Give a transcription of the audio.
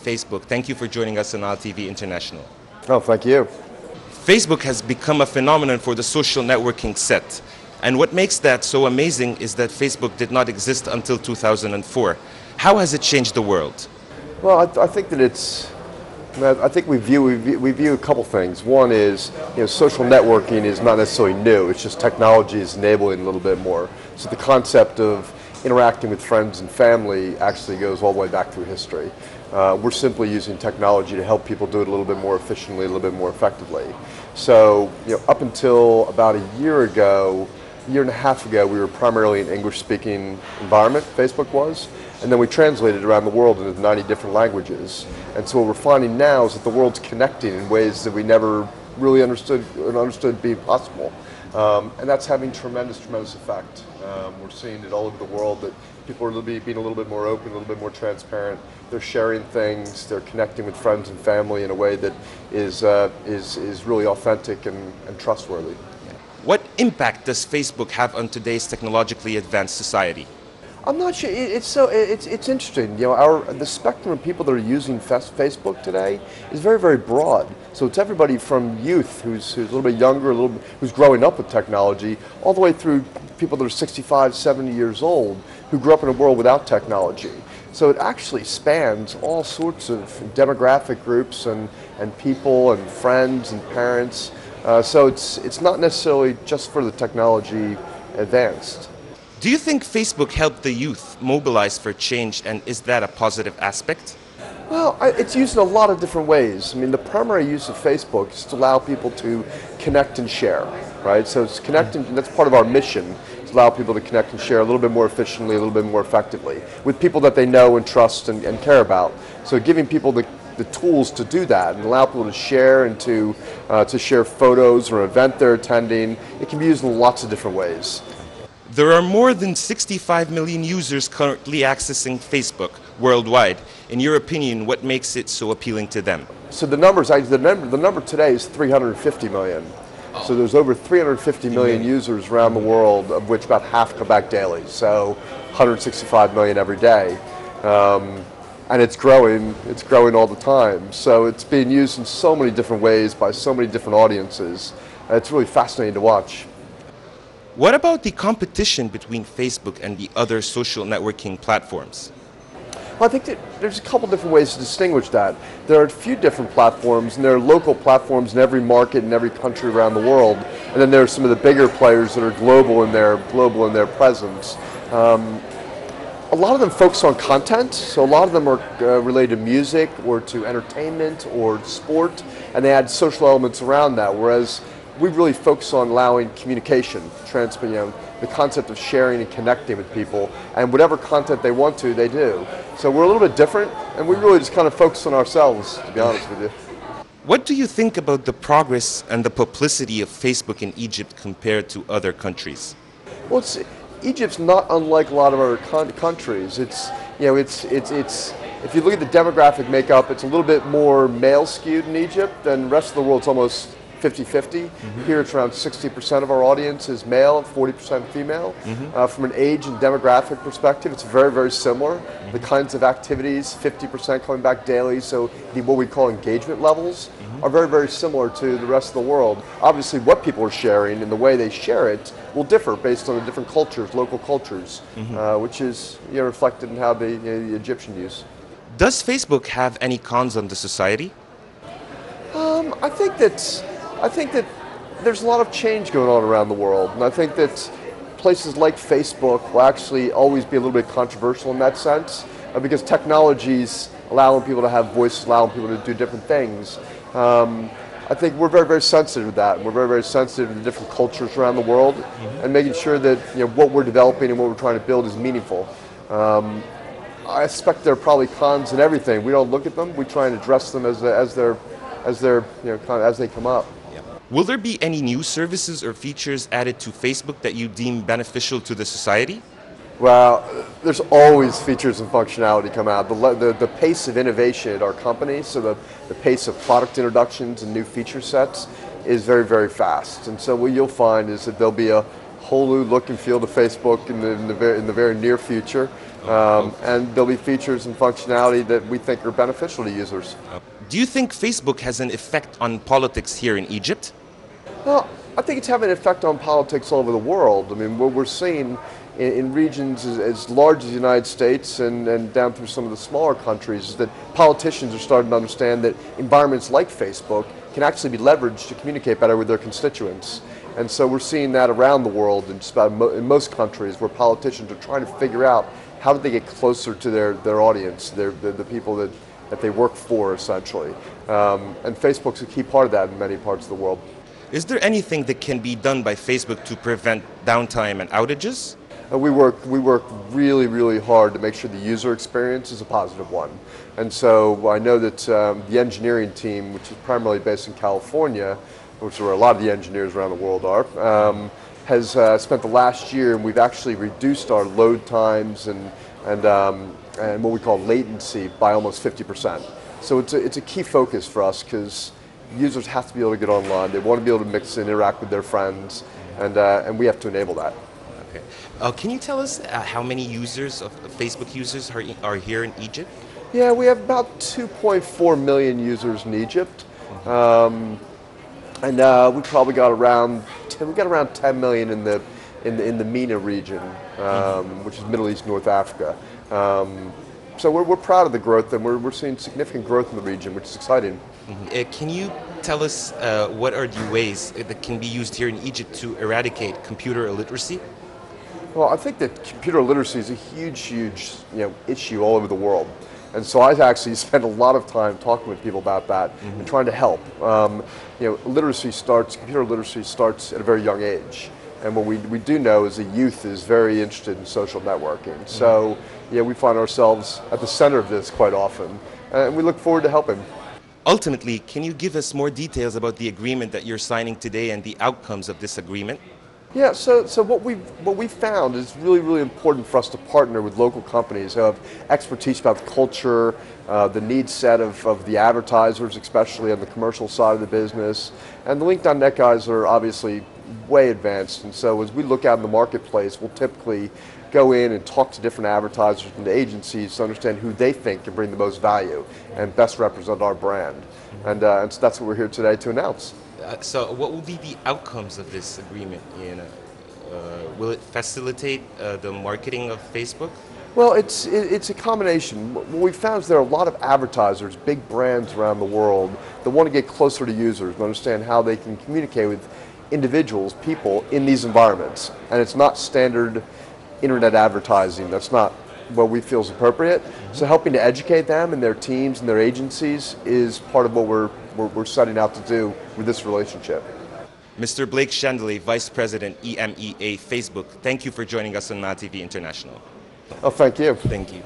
Facebook. Thank you for joining us on NileTV International. Oh, thank you. Facebook has become a phenomenon for the social networking set. And what makes that so amazing is that Facebook did not exist until 2004. How has it changed the world? Well, I think that I think we view a couple things. One is, social networking is not necessarily new. It's just technology is enabling a little bit more. So the concept of interacting with friends and family actually goes all the way back through history. We're simply using technology to help people do it a little bit more efficiently, a little bit more effectively. So, up until about a year and a half ago, we were primarily an English-speaking environment, Facebook was, and then we translated around the world into 90 different languages. And so what we're finding now is that the world's connecting in ways that we never really understood being possible. And that's having tremendous effect. We're seeing it all over the world that people are being a little bit more open, a little bit more transparent. They're sharing things, they're connecting with friends and family in a way that is really authentic and trustworthy. What impact does Facebook have on today's technologically advanced society? I'm not sure. It's interesting. The spectrum of people that are using Facebook today is very, very broad. So it's everybody from youth who's a little bit younger, who's growing up with technology, all the way through people that are 65, 70 years old who grew up in a world without technology. So it actually spans all sorts of demographic groups and people and friends and parents. So it's not necessarily just for the technology advanced. Do you think Facebook helped the youth mobilize for change, and is that a positive aspect? Well, it's used in a lot of different ways. I mean, the primary use of Facebook is to allow people to connect and share, right? So it's connecting, that's part of our mission, to allow people to connect and share a little bit more efficiently, a little bit more effectively, with people that they know and trust and care about. So giving people the tools to do that and allow people to share and to share photos or an event they're attending. It can be used in lots of different ways. There are more than 65 million users currently accessing Facebook worldwide. In your opinion, what makes it so appealing to them? So the number today is 350 million. So there's over 350 million users around the world, of which about half come back daily. So 165 million every day. And it's growing all the time. So it's being used in so many different ways by so many different audiences. It's really fascinating to watch. What about the competition between Facebook and the other social networking platforms? Well, I think that there's a couple different ways to distinguish that. There are a few different platforms, and there are local platforms in every market in every country around the world. And then there are some of the bigger players that are global in their presence. A lot of them focus on content, so a lot of them are related to music or to entertainment or sport, and they add social elements around that, whereas we really focus on allowing communication, the concept of sharing and connecting with people, and whatever content they want to, they do. So we're a little bit different, and we really just kind of focus on ourselves, to be honest with you. What do you think about the progress and the publicity of Facebook in Egypt compared to other countries? Well, Egypt's not unlike a lot of other countries. If you look at the demographic makeup, it's a little bit more male skewed in Egypt than the rest of the world. It's almost 50-50. Here it's around 60% of our audience is male, 40% female. From an age and demographic perspective, it's very, very similar. The kinds of activities, 50% coming back daily, so what we call engagement levels are very, very similar to the rest of the world. Obviously what people are sharing and the way they share it will differ based on the different cultures, local cultures, which is reflected in how the Egyptian use. Does Facebook have any cons on the society? I think that there's a lot of change going on around the world, and I think that places like Facebook will actually always be a little bit controversial in that sense, because technology's allowing people to have voices, allowing people to do different things. I think we're very, very sensitive to that, and we're very, very sensitive to the different cultures around the world, and making sure that what we're developing and what we're trying to build is meaningful. I suspect there are probably cons in everything. We don't look at them. We try and address them as they come up. Will there be any new services or features added to Facebook that you deem beneficial to the society? Well, there's always features and functionality come out. The pace of innovation at our company, so the pace of product introductions and new feature sets is very, very fast. And so what you'll find is that there'll be a whole new look and feel to Facebook in the very near future. And there'll be features and functionality that we think are beneficial to users. Do you think Facebook has an effect on politics here in Egypt? Well, I think it's having an effect on politics all over the world. I mean, what we're seeing in regions as large as the United States and down through some of the smaller countries is that politicians are starting to understand that environments like Facebook can actually be leveraged to communicate better with their constituents. And so we're seeing that around the world in just about in most countries where politicians are trying to figure out how do they get closer to their audience, the people that they work for, essentially. And Facebook's a key part of that in many parts of the world. Is there anything that can be done by Facebook to prevent downtime and outages? We work really, really hard to make sure the user experience is a positive one. And so I know that the engineering team, which is primarily based in California, which is where a lot of the engineers around the world are, has spent the last year, and we've actually reduced our load times and what we call latency by almost 50%. So it's a key focus for us because users have to be able to get online. They want to be able to mix and interact with their friends, and we have to enable that. Okay. Can you tell us how many users of Facebook users are here in Egypt? Yeah, we have about 2.4 million users in Egypt, and we probably got around 10 million in the MENA region, which is Middle East, North Africa. So we're proud of the growth, and we're seeing significant growth in the region, which is exciting. Can you tell us what are the ways that can be used here in Egypt to eradicate computer illiteracy? Well, I think that computer literacy is a huge issue all over the world. And so I actually spend a lot of time talking with people about that and trying to help. Computer literacy starts at a very young age. And what we do know is the youth is very interested in social networking. So we find ourselves at the center of this quite often, and we look forward to helping. Ultimately, can you give us more details about the agreement that you're signing today and the outcomes of this agreement? Yeah, so what we found is really, really important for us to partner with local companies who have expertise about the culture, the needs set of the advertisers, especially on the commercial side of the business. And the Link.net guys are obviously way advanced, and so as we look out in the marketplace, we'll typically go in and talk to different advertisers and agencies to understand who they think can bring the most value and best represent our brand. And so that's what we're here today to announce. So what will be the outcomes of this agreement? Will it facilitate the marketing of Facebook? Well, it's a combination. What we found is there are a lot of advertisers, big brands around the world that want to get closer to users and understand how they can communicate with individuals, people in these environments. And it's not standard internet advertising. That's not what we feel is appropriate. So helping to educate them and their teams and their agencies is part of what we're setting out to do with this relationship. Mr. Blake Chandler, Vice President, EMEA Facebook, thank you for joining us on NileTV International. Oh, thank you. Thank you.